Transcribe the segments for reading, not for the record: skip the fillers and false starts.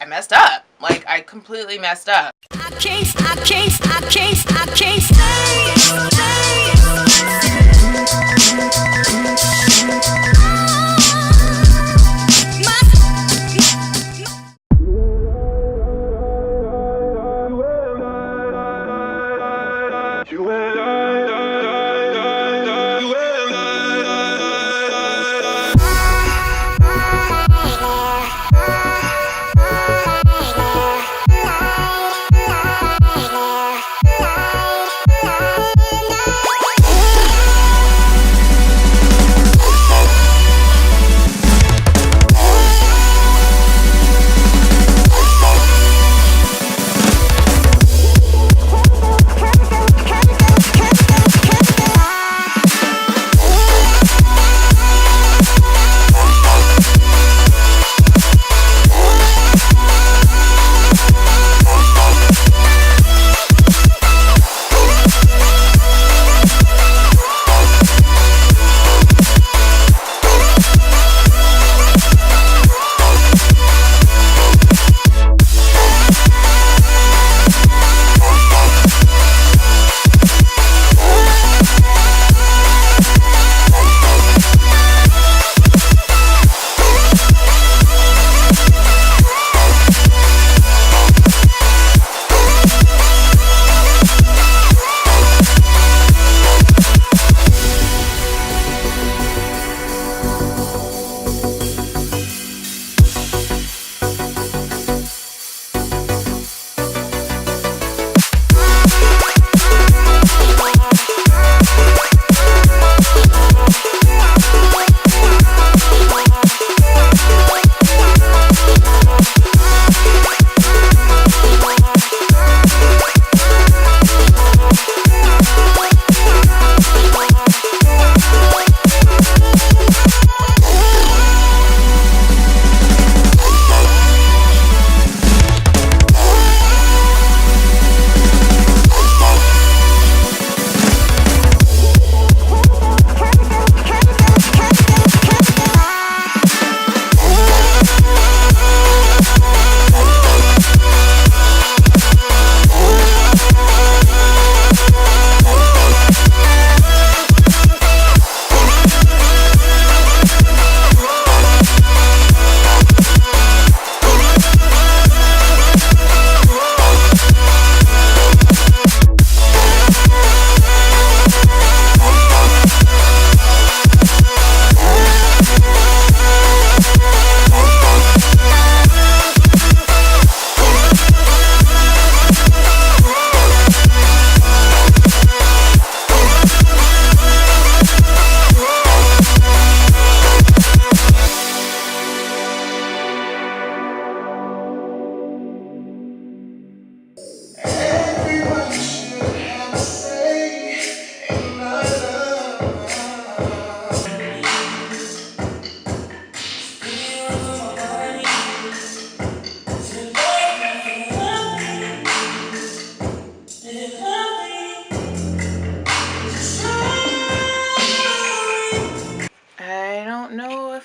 messed up. Like, I completely messed up. I can't stay.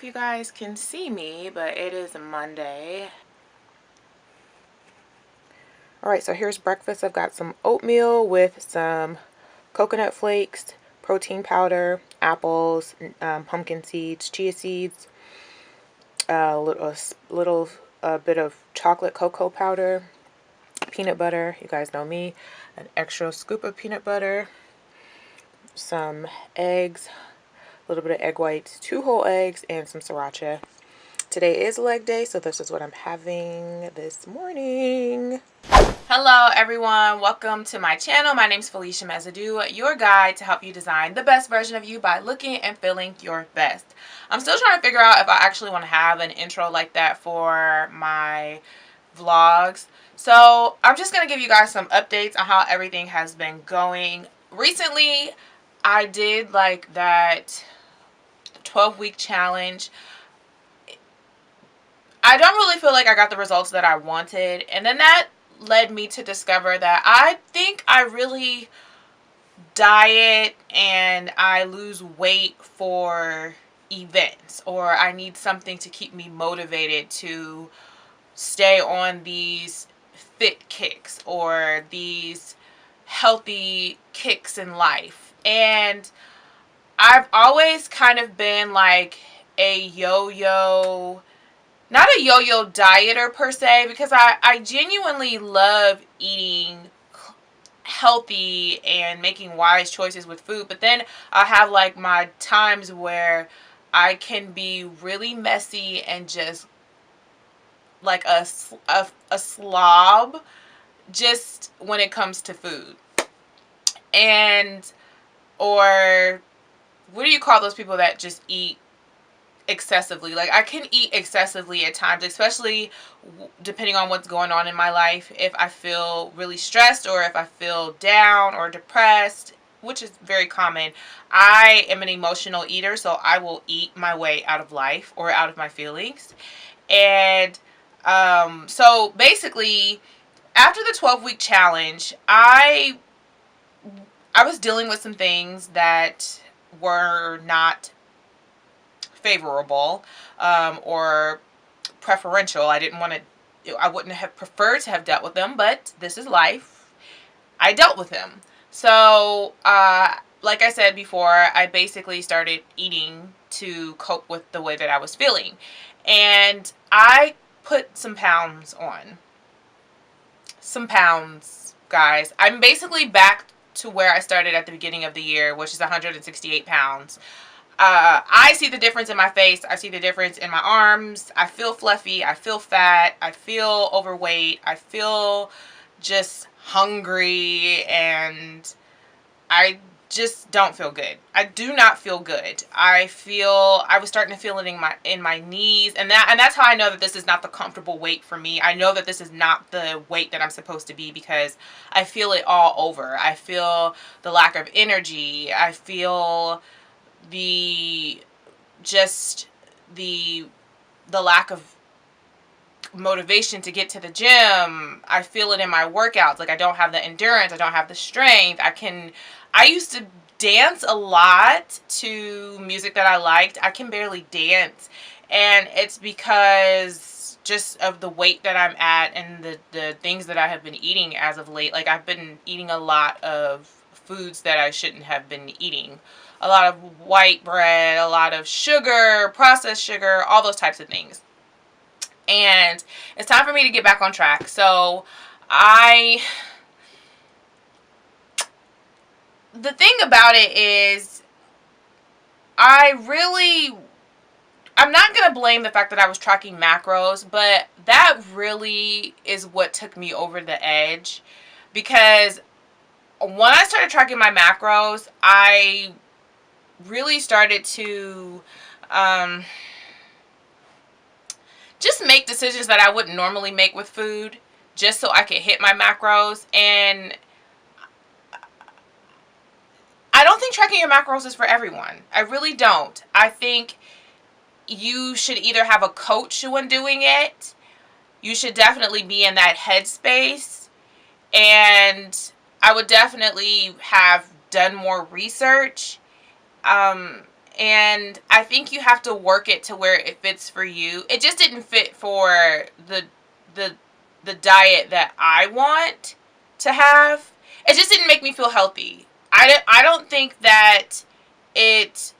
You guys can see me, but it is Monday. Alright, so here's breakfast. I've got some oatmeal with some coconut flakes, protein powder, apples, pumpkin seeds, chia seeds, a little bit of chocolate cocoa powder, peanut butter. You guys know me. An extra scoop of peanut butter, some eggs, a little bit of egg whites, 2 whole eggs, and some sriracha. Today is leg day, so this is what I'm having this morning. Hello everyone, welcome to my channel. My name is Felicia Mezadou, your guide to help you design the best version of you by looking and feeling your best. I'm still trying to figure out if I actually want to have an intro like that for my vlogs. So I'm just going to give you guys some updates on how everything has been going. Recently, I did like that 12-week challenge. I don't really feel like I got the results that I wanted, and then that led me to discover that I think I really diet and I lose weight for events, or I need something to keep me motivated to stay on these fit kicks or these healthy kicks in life. And I've always kind of been like a yo-yo, not a yo-yo dieter per se, because I genuinely love eating healthy and making wise choices with food. But then I have like my times where I can be really messy and just like a slob just when it comes to food. And, or what do you call those people that just eat excessively? Like, I can eat excessively at times, especially depending on what's going on in my life. If I feel really stressed or if I feel down or depressed, which is very common, I am an emotional eater, so I will eat my way out of life or out of my feelings. And so basically, after the 12-week challenge, I was dealing with some things that were not favorable, or preferential. I wouldn't have preferred to have dealt with them, but this is life. I dealt with them. So, like I said before, I basically started eating to cope with the way that I was feeling. And I put some pounds on. Some pounds, guys. I'm basically back to where I started at the beginning of the year, which is 168 pounds. I see the difference in my face. I see the difference in my arms. I feel fluffy. I feel fat. I feel overweight. I feel just hungry, and I just don't feel good. I do not feel good. I was starting to feel it in my knees, and that's how I know that this is not the comfortable weight for me. I know that this is not the weight that I'm supposed to be, because I feel it all over. I feel the lack of energy. I feel the the lack of motivation to get to the gym. I feel it in my workouts. Like, I don't have the endurance. I don't have the strength. I used to dance a lot to music that I liked. I can barely dance. And it's because just of the weight that I'm at and the things that I have been eating as of late. Like, I've been eating a lot of foods that I shouldn't have been eating. A lot of white bread, a lot of sugar, processed sugar, all those types of things. And it's time for me to get back on track. So the thing about it is, I'm not going to blame the fact that I was tracking macros, but that really is what took me over the edge. Because when I started tracking my macros, I really started to just make decisions that I wouldn't normally make with food, just so I could hit my macros. And I don't think tracking your macros is for everyone. I really don't. I think you should either have a coach when doing it. You should definitely be in that headspace. And I would definitely have done more research. And I think you have to work it to where it fits for you. It just didn't fit for the diet that I want to have. It just didn't make me feel healthy. I don't think that it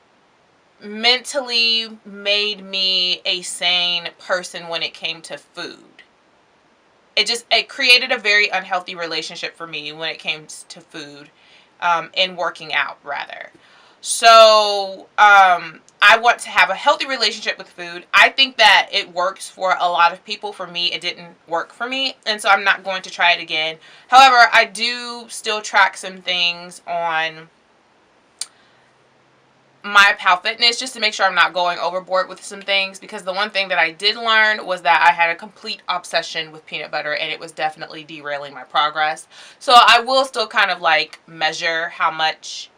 mentally made me a sane person when it came to food. It created a very unhealthy relationship for me when it came to food, and working out rather. So I want to have a healthy relationship with food. I think that it works for a lot of people. For me, it didn't work for me, and so I'm not going to try it again. However, I do still track some things on my Pal Fitness, just to make sure I'm not going overboard with some things, because the one thing that I did learn was that I had a complete obsession with peanut butter, and it was definitely derailing my progress. So I will still kind of like measure how much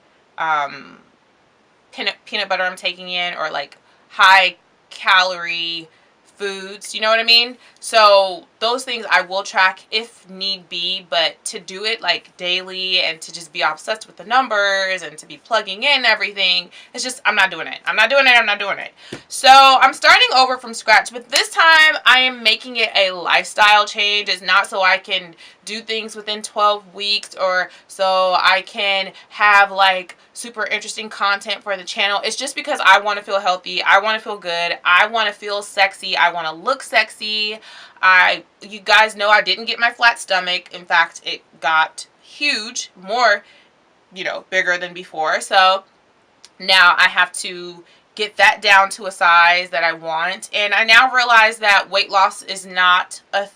peanut butter I'm taking in, or like high calorie foods, you know what I mean? So those things I will track if need be, but to do it like daily and to just be obsessed with the numbers and to be plugging in everything, it's just, I'm not doing it. I'm not doing it. I'm not doing it. So I'm starting over from scratch, but this time I am making it a lifestyle change. It's not so I can do things within 12 weeks or so I can have like super interesting content for the channel. It's just because I want to feel healthy. I want to feel good. I want to feel sexy. I want to look sexy. You guys know I didn't get my flat stomach. In fact, it got huge, more, you know, bigger than before. So now I have to get that down to a size that I want. And I now realize that weight loss is not a,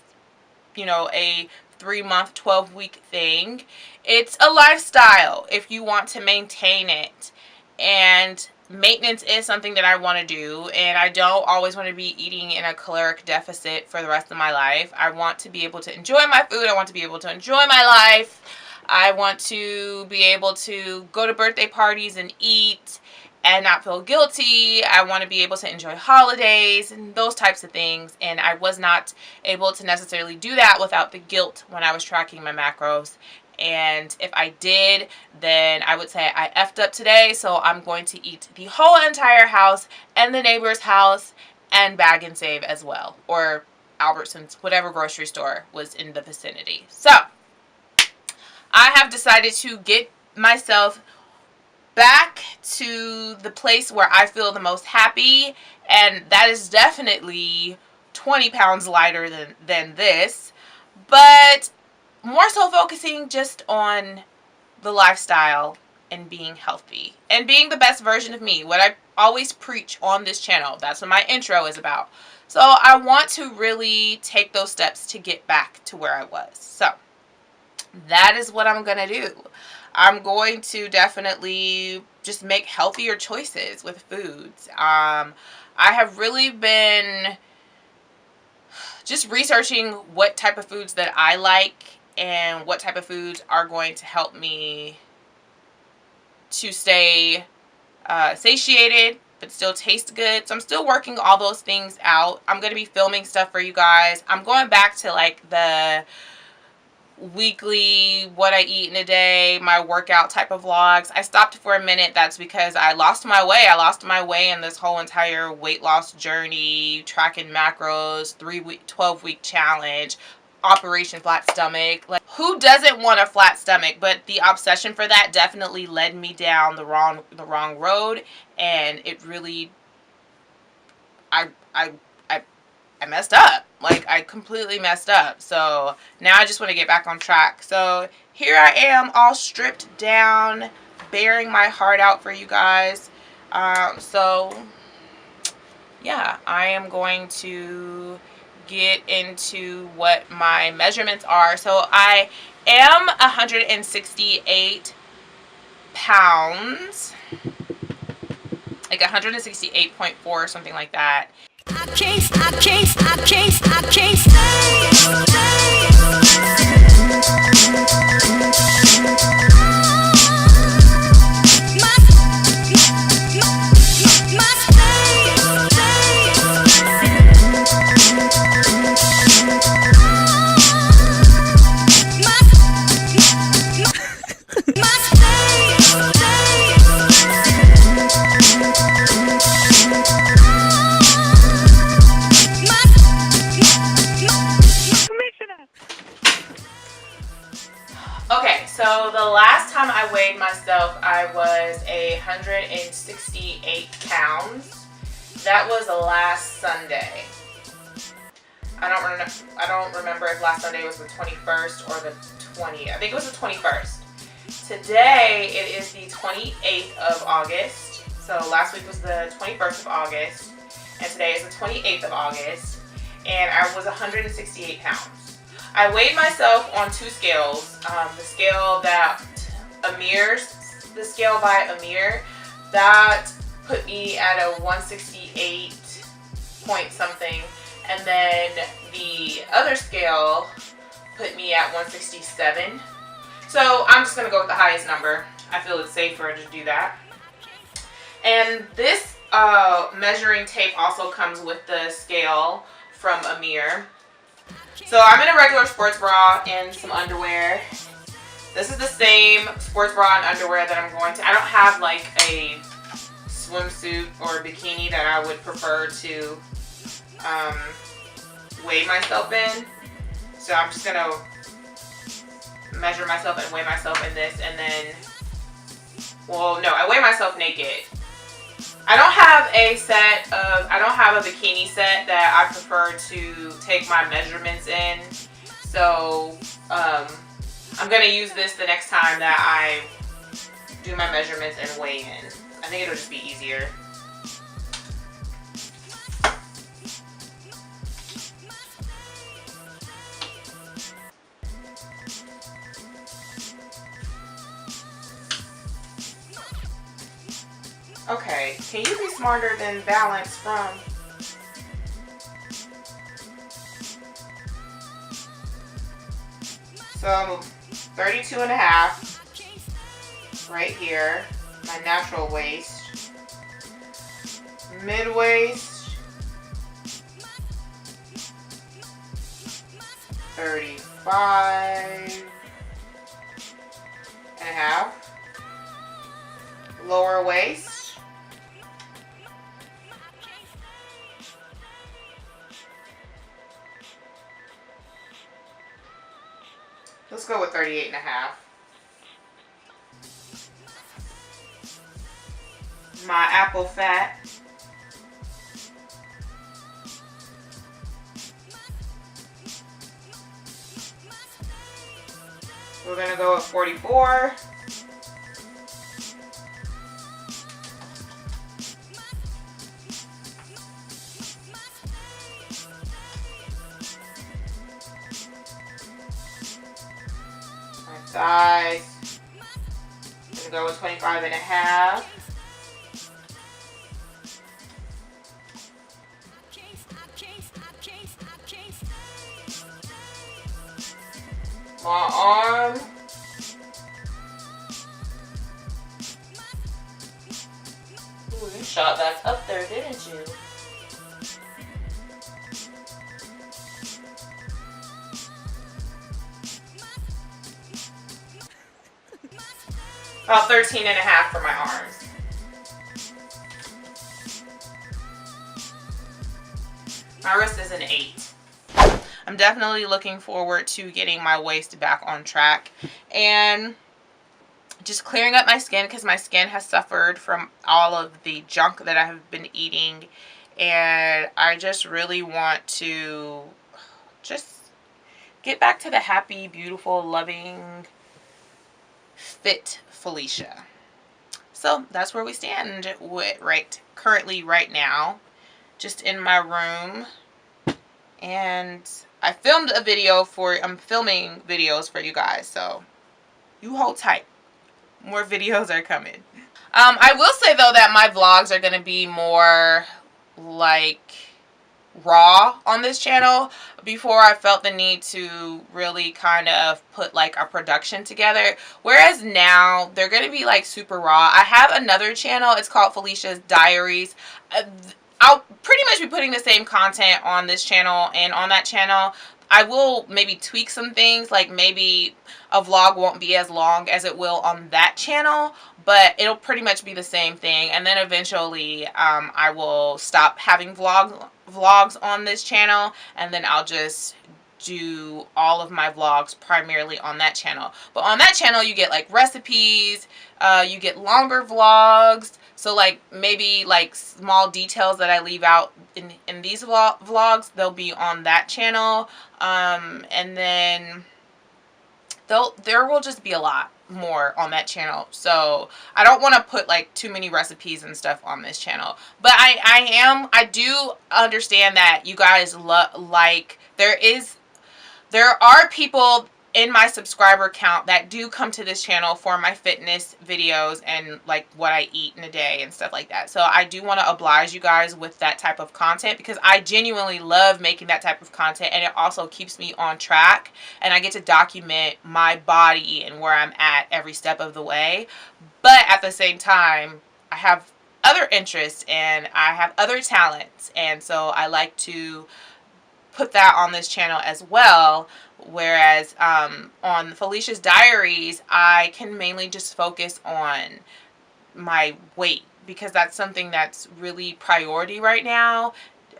you know, a 3-month, 12-week thing. It's a lifestyle if you want to maintain it. And maintenance is something that I want to do, and I don't always want to be eating in a caloric deficit for the rest of my life. I want to be able to enjoy my food. I want to be able to enjoy my life. I want to be able to go to birthday parties and eat and not feel guilty. I want to be able to enjoy holidays and those types of things, and I was not able to necessarily do that without the guilt when I was tracking my macros. And if I did, then I would say I effed up today, so I'm going to eat the whole entire house and the neighbor's house and Bag and Save as well, or Albertsons, whatever grocery store was in the vicinity. So I have decided to get myself back to the place where I feel the most happy, and that is definitely 20 pounds lighter than this, but more so focusing just on the lifestyle and being healthy and being the best version of me, what I always preach on this channel. That's what my intro is about. So I want to really take those steps to get back to where I was. So that is what I'm gonna do. I'm going to definitely just make healthier choices with foods. I have really been just researching what type of foods that I like and what type of foods are going to help me to stay satiated but still taste good. So I'm still working all those things out. I'm going to be filming stuff for you guys. I'm going back to like the weekly what I eat in a day, my workout type of vlogs. I stopped for a minute. That's because I lost my way. I lost my way in this whole entire weight loss journey, tracking macros, 12-week challenge, Operation Flat Stomach. Like, who doesn't want a flat stomach? But the obsession for that definitely led me down the wrong road, and it really, I messed up. Like, I completely messed up. So now I just want to get back on track. So here I am, all stripped down, bearing my heart out for you guys. So yeah, I am going to get into what my measurements are. So I am 168 pounds, like 168.4 or something like that. I can't Okay, so the last time I weighed myself, I was 168 pounds. That was last Sunday. I don't remember if last Sunday was the 21st or the 20th. I think it was the 21st. Today it is the 28th of August. So last week was the 21st of August, and today is the 28th of August, and I was 168 pounds. I weighed myself on 2 scales. The scale the scale by Amir, that put me at a 168 point something, and then the other scale put me at 167. So I'm just gonna go with the highest number. I feel it's safer to do that. And this measuring tape also comes with the scale from Amir. So I'm in a regular sports bra and some underwear. This is the same sports bra and underwear that I'm going to. I don't have like a swimsuit or bikini that I would prefer to weigh myself in. So I'm just gonna measure myself and weigh myself in this, and then, well, no, I weigh myself naked. I don't have a bikini set that I prefer to take my measurements in. So I'm gonna use this the next time that I do my measurements and weigh in. I think it'll just be easier. Okay, can you be smarter than balance from? So 32 and a half right here, my natural waist, mid waist 35 and a half, lower waist 38 and a half. My apple fat. We're gonna go with 44. Thighs. I'm gonna go with 25 and a half. My arm. Ooh, you shot that up there, didn't you? About 13 and a half for my arms. My wrist is an 8. I'm definitely looking forward to getting my waist back on track and just clearing up my skin, because my skin has suffered from all of the junk that I have been eating, and I just really want to just get back to the happy, beautiful, loving, fit Felicia. So that's where we stand with currently right now, just in my room. And I filmed a video I'm filming videos for you guys, so you hold tight. More videos are coming. I will say though that my vlogs are going to be more like raw on this channel. Before, I felt the need to really kind of put like a production together, whereas now they're going to be like super raw. I have another channel, it's called Felicia's Diaries. I'll pretty much be putting the same content on this channel and on that channel. I will maybe tweak some things, like maybe a vlog won't be as long as it will on that channel, but it'll pretty much be the same thing. And then eventually I will stop having vlogs on this channel, and then I'll just do all of my vlogs primarily on that channel. But on that channel you get like recipes, you get longer vlogs. So like maybe like small details that I leave out in these vlogs, they'll be on that channel. And then there will just be a lot more on that channel. So I don't want to put like too many recipes and stuff on this channel. But I do understand that you guys like, there are people in my subscriber count that do come to this channel for my fitness videos and like what I eat in a day and stuff like that. So I do want to oblige you guys with that type of content, because I genuinely love making that type of content, and it also keeps me on track, and I get to document my body and where I'm at every step of the way. But at the same time, I have other interests and I have other talents, and so I like to put that on this channel as well. Whereas on Felicia's Diaries, I can mainly just focus on my weight, because that's something that's really priority right now.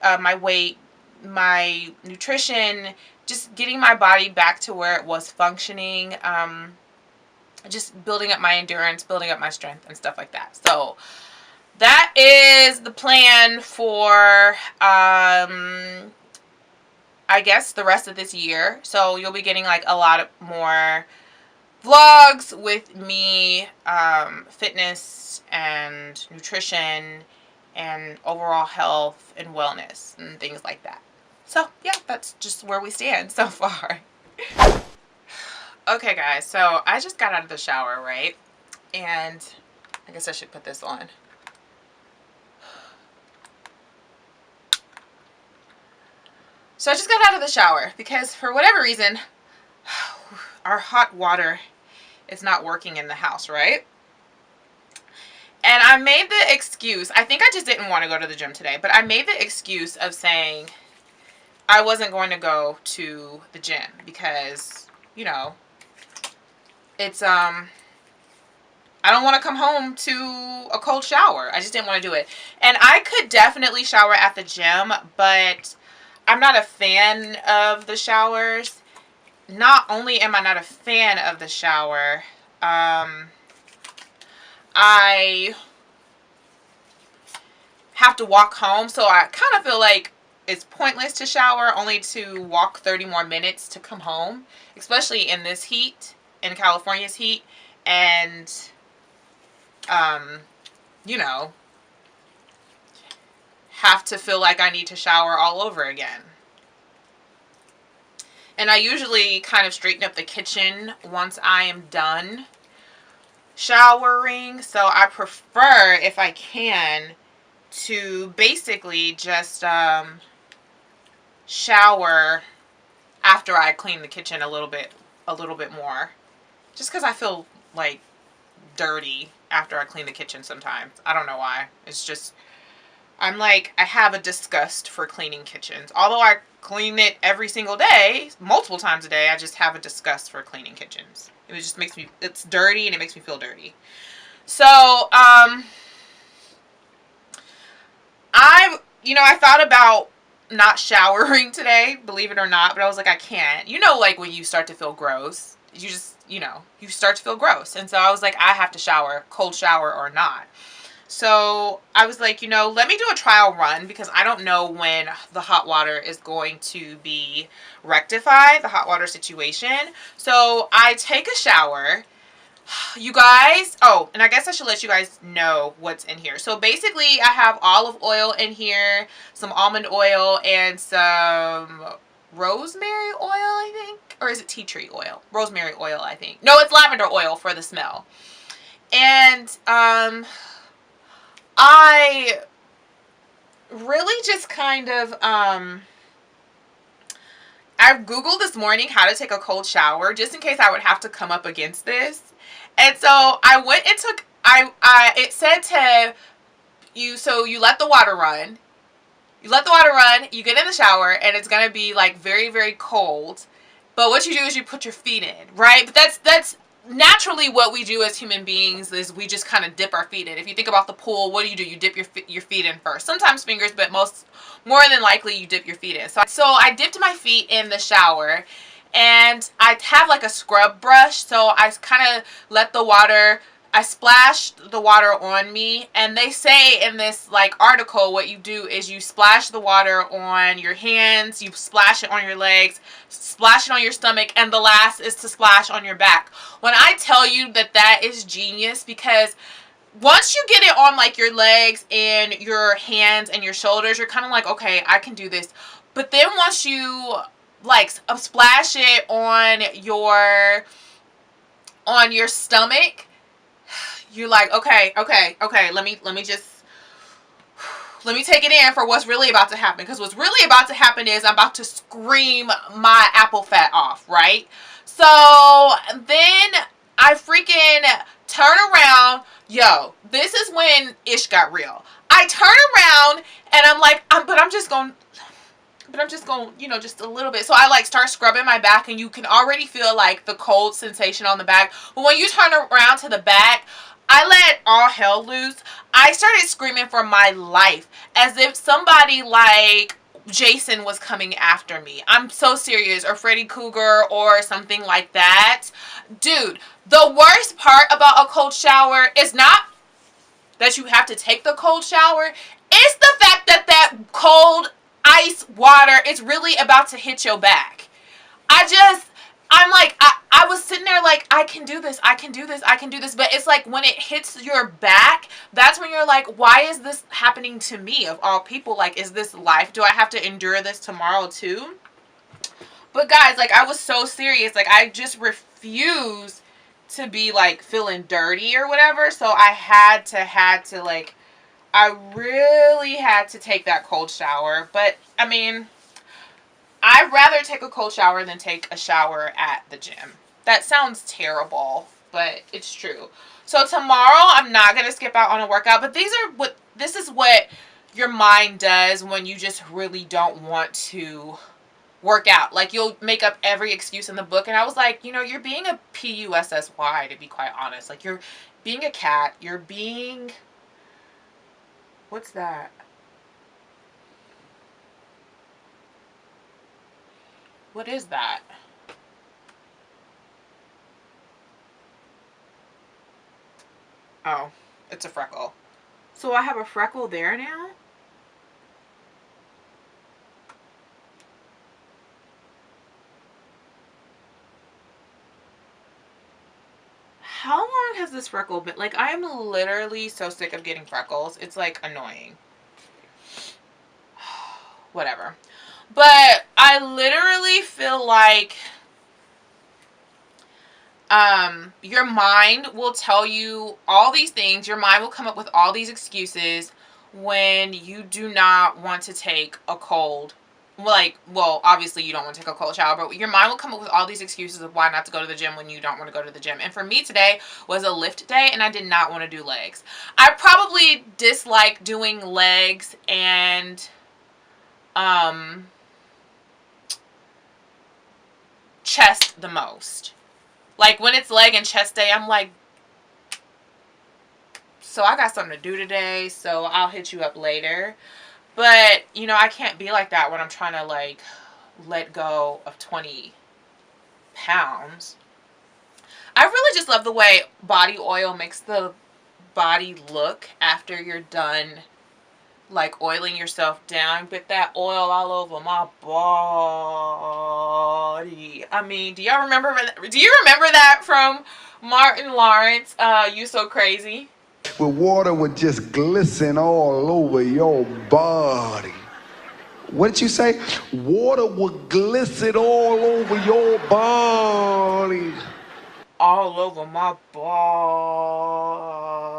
My weight, my nutrition, just getting my body back to where it was functioning, just building up my endurance, building up my strength and stuff like that. So that is the plan for I guess the rest of this year. So you'll be getting like a lot more vlogs with me, fitness and nutrition and overall health and wellness and things like that. So yeah, that's just where we stand so far. Okay guys, so I just got out of the shower, right? And I guess I should put this on. So I just got out of the shower because for whatever reason, our hot water is not working in the house, right? And I made the excuse, I think I just didn't want to go to the gym today, but I made the excuse of saying I wasn't going to go to the gym because, you know, it's, I don't want to come home to a cold shower. I just didn't want to do it. And I could definitely shower at the gym, but I'm not a fan of the showers. Not only am I not a fan of the shower, I have to walk home, so I kind of feel like it's pointless to shower only to walk 30 more minutes to come home, especially in this heat, in California's heat, and you know, have to feel like I need to shower all over again. And I usually kind of straighten up the kitchen once I am done showering, so I prefer, if I can, to basically just shower after I clean the kitchen a little bit more, just because I feel like dirty after I clean the kitchen sometimes. I don't know why. It's just, I'm like, I have a disgust for cleaning kitchens. Although I clean it every single day, multiple times a day, I just have a disgust for cleaning kitchens. It just makes me, it's dirty and it makes me feel dirty. So, I thought about not showering today, believe it or not, but I was like, I can't. You know, like when you start to feel gross, you just, you start to feel gross. And so I was like, I have to shower, cold shower or not. So I was like, let me do a trial run because I don't know when the hot water is going to be rectified, the hot water situation. So I take a shower. You guys, oh, and I guess I should let you guys know what's in here. So basically I have olive oil in here, some almond oil, and some rosemary oil, I think. Or is it tea tree oil? Rosemary oil, I think. No, it's lavender oil for the smell. And I really just kind of, I Googled this morning how to take a cold shower just in case I would have to come up against this. And so I went and took, it said to you, so you let the water run. You let the water run, you get in the shower, and it's going to be like very, very cold. But what you do is you put your feet in, right? But that's naturally what we do as human beings is we just kind of dip our feet in. If you think about the pool, what do? You dip your feet in first. Sometimes fingers, but more than likely you dip your feet in. So I dipped my feet in the shower, and I have like a scrub brush, so I kind of let the water, I splashed the water on me. And they say in this like article, what you do is you splash the water on your hands, you splash it on your legs, splash it on your stomach, and the last is to splash on your back. When I tell you that is genius, because once you get it on like your legs and your hands and your shoulders, you're kind of like, okay, I can do this. But then once you like splash it on your stomach, you're like, okay, let me take it in for what's really about to happen. Because what's really about to happen is I'm about to scream my apple fat off, right? So then I freaking turn around. Yo, this is when ish got real. I turn around and I'm like, but I'm just going, but I'm just going, you know, just a little bit. So I like start scrubbing my back, and you can already feel like the cold sensation on the back. But when you turn around to the back, I let all hell loose. I started screaming for my life as if somebody like Jason was coming after me. I'm so serious. Or Freddy Krueger or something like that. Dude, the worst part about a cold shower is not that you have to take the cold shower. It's the fact that that cold ice water is really about to hit your back. I'm like, I was sitting there like, I can do this, I can do this, I can do this. But it's like when it hits your back, that's when you're like, why is this happening to me of all people? Like, is this life? Do I have to endure this tomorrow too? But guys, like, I was so serious. Like, I just refused to be like feeling dirty or whatever. So I had to like, I really had to take that cold shower. But I mean, I'd rather take a cold shower than take a shower at the gym. That sounds terrible, but it's true. So tomorrow I'm not going to skip out on a workout, but this is what your mind does when you just really don't want to work out. Like, you'll make up every excuse in the book, and I was like, you know, you're being a PUSSY, to be quite honest. Like, you're being a cat. You're being... What's that? What is that? Oh, it's a freckle. So I have a freckle there now? How long has this freckle been? Like, I am literally so sick of getting freckles. It's like annoying. Whatever. But I literally feel like your mind will tell you all these things. Your mind will come up with all these excuses when you do not want to take a cold. Like, well, obviously you don't want to take a cold shower, but your mind will come up with all these excuses of why not to go to the gym when you don't want to go to the gym. And for me, today was a lift day, and I did not want to do legs. I probably dislike doing legs and chest the most. Like, when it's leg and chest day, I'm like, so I got something to do today, so I'll hit you up later. But, you know, I can't be like that when I'm trying to, like, let go of 20 pounds. I really just love the way body oil makes the body look after you're done, like, oiling yourself down. But that oil all over my body. I mean, do y'all remember that? Do you remember that from Martin Lawrence, You So Crazy? Where water would just glisten all over your body. What did you say? Water would glisten all over your body. All over my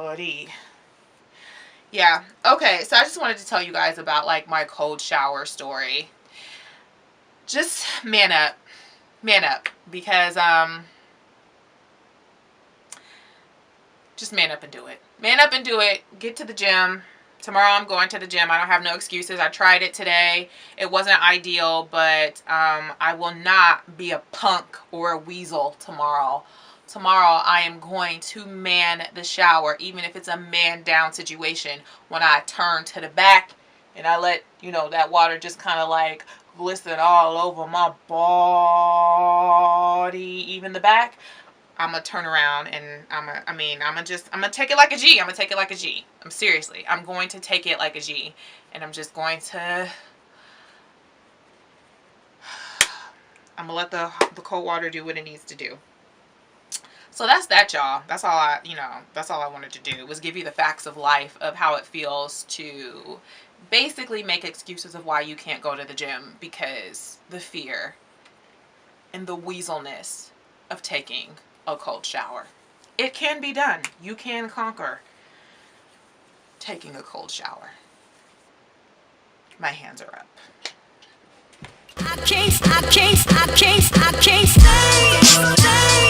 body. Yeah. Okay, so I just wanted to tell you guys about, like, my cold shower story. Just man up. Man up. Because, just man up and do it. Man up and do it. Get to the gym. Tomorrow I'm going to the gym. I don't have no excuses. I tried it today. It wasn't ideal, but I will not be a punk or a weasel tomorrow. Tomorrow I am going to man the shower, even if it's a man down situation, when I turn to the back and I let, you know, that water just kind of like glisten all over my body, even the back. I'm gonna turn around and I'm gonna take it like a G. I'm gonna take it like a G. I'm seriously, I'm going to take it like a G. And I'm just going to, I'm gonna let the cold water do what it needs to do. So that's that, y'all. That's all I wanted to do, was give you the facts of life, of how it feels to basically make excuses of why you can't go to the gym because the fear and the weaselness of taking a cold shower. It can be done. You can conquer taking a cold shower. My hands are up. I can't stay.